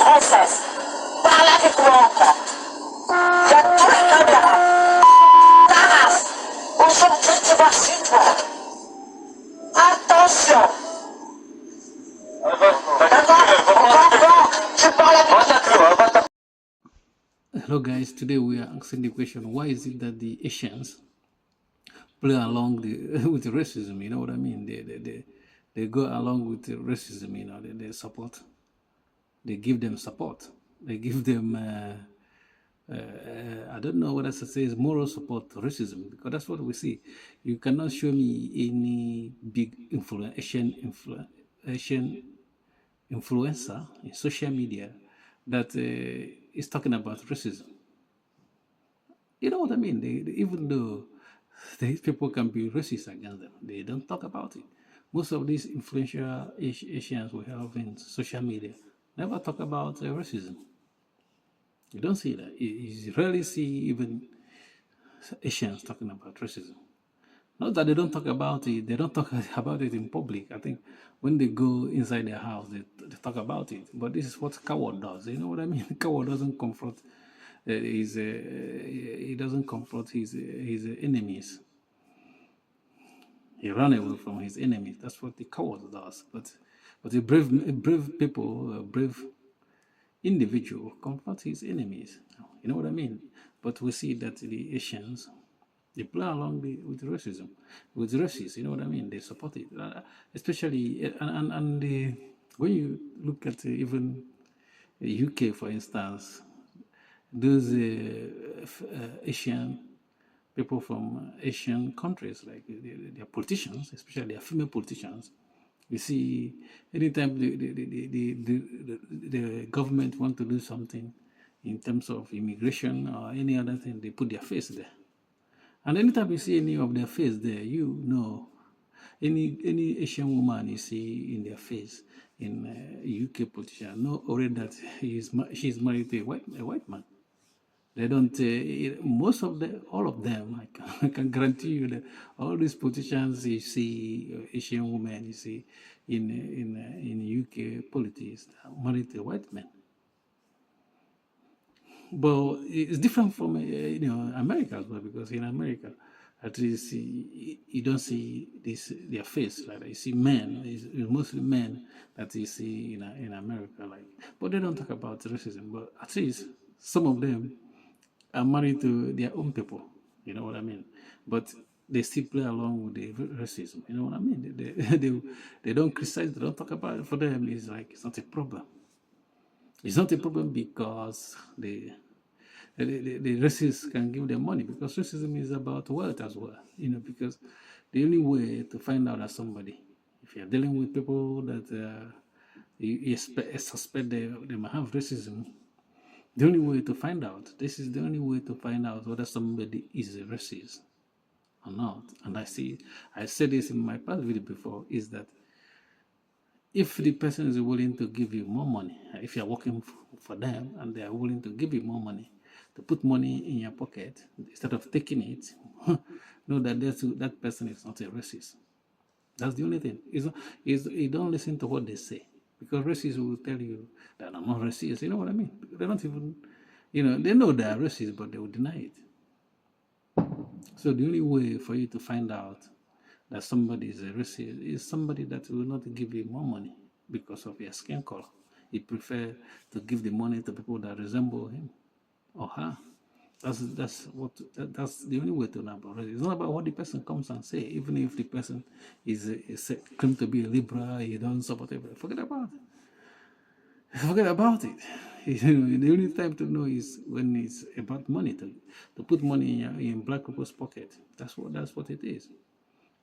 française. Parle avec moi encore. Il y a tous les caméras. Ta race. Aujourd'hui, tu vas sur toi. Attention. D'accord? Tu parles avec moi. Hello guys, today we are asking the question, why is it that the Asians play along with the racism? You know what I mean? They go along with the racism, you know, they support, they give them support, they give them, I don't know what else to say, is moral support to racism, because that's what we see. You cannot show me any big Asian influencer in social media that is talking about racism. You know what I mean? Even though these people can be racist against them, they don't talk about it. Most of these influential Asians we have in social media never talk about racism. You don't see that. You rarely see even Asians talking about racism. Not that they don't talk about it, they don't talk about it in public. I think when they go inside their house, they talk about it. But this is what coward does. You know what I mean? Coward doesn't confront he doesn't confront his enemies. He runs away from his enemies. That's what the coward does. But a brave people, a brave individual confront his enemies. You know what I mean? But we see that the Asians, they play along with racism, with racists. You know what I mean? They support it, especially when you look at even the UK, for instance, those Asian people from Asian countries, like their politicians, especially their female politicians. You see, anytime the government want to do something in terms of immigration or any other thing, they put their face there. And anytime you see any of their face there, you know, any Asian woman you see in their face in UK politician, know already that she's married to a white man. They don't. Most of all of them, I can guarantee you that all these politicians you see, Asian women you see in UK politics, are married to white men. But it's different from America as well, because in America, at least you don't see their face like that. You see men, it's mostly men that you see in America, like. But they don't talk about racism. But at least some of them are married to their own people. You know what I mean? But they still play along with the racism. You know what I mean? They don't criticize. They don't talk about it. For them, it's like it's not a problem. It's not a problem because the racists can give them money, because racism is about wealth as well. You know, because the only way to find out that somebody, if you're dealing with people that you suspect they might have racism, the only way to find out, this is the only way to find out whether somebody is a racist or not. And I said this in my past video before, is that if the person is willing to give you more money, if you're working for them and they are willing to give you more money, to put money in your pocket, instead of taking it, know that that person is not a racist. That's the only thing. You don't listen to what they say, because racists will tell you that I'm not racist. You know what I mean? They don't even, they know they are racist, but they will deny it. So the only way for you to find out that somebody is a racist is somebody that will not give you more money because of your skin color. He prefer to give the money to people that resemble him or her. That's the only way to know about racism. It's not about what the person comes and say. Even if the person is claimed to be a liberal, he doesn't support it. Forget about it. Forget about it. The only time to know is when it's about money, to put money in black people's pocket. That's what it is.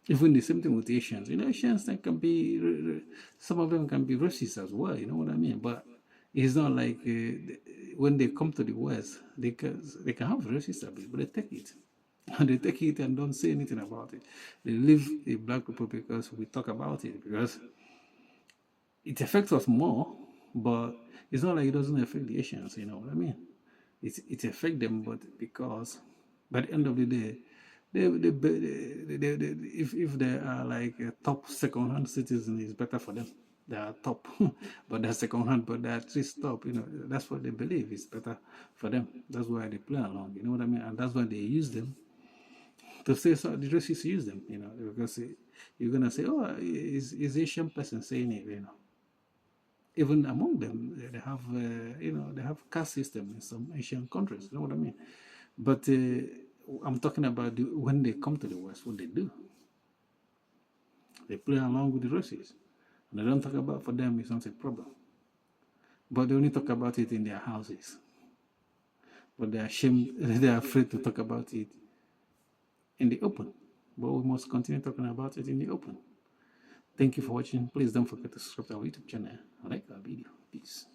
Even the same thing with Asians. Asians can be, some of them can be racist as well. You know what I mean? But it's not like when they come to the West, they can have racist abuse, but they take it. And they take it and don't say anything about it. They leave the black people because we talk about it, because it affects us more, but it's not like it doesn't affect the Asians, you know what I mean? It affects them, but because by the end of the day, if they are like a top second-hand citizen, it's better for them. They are top, but they're second-hand, but they're at least top. You know, that's what they believe is better for them. That's why they play along. You know what I mean? And that's why they use them to say, so the racists use them. You know, because you're gonna say, oh, is Asian person saying it? You know, even among them, they have they have caste system in some Asian countries. You know what I mean? But I'm talking about when they come to the West, what they do. They play along with the races. And they don't talk about, for them, it's not a problem. But they only talk about it in their houses. But they're ashamed, they're afraid to talk about it in the open. But we must continue talking about it in the open. Thank you for watching. Please don't forget to subscribe to our YouTube channel. I like our video. Peace.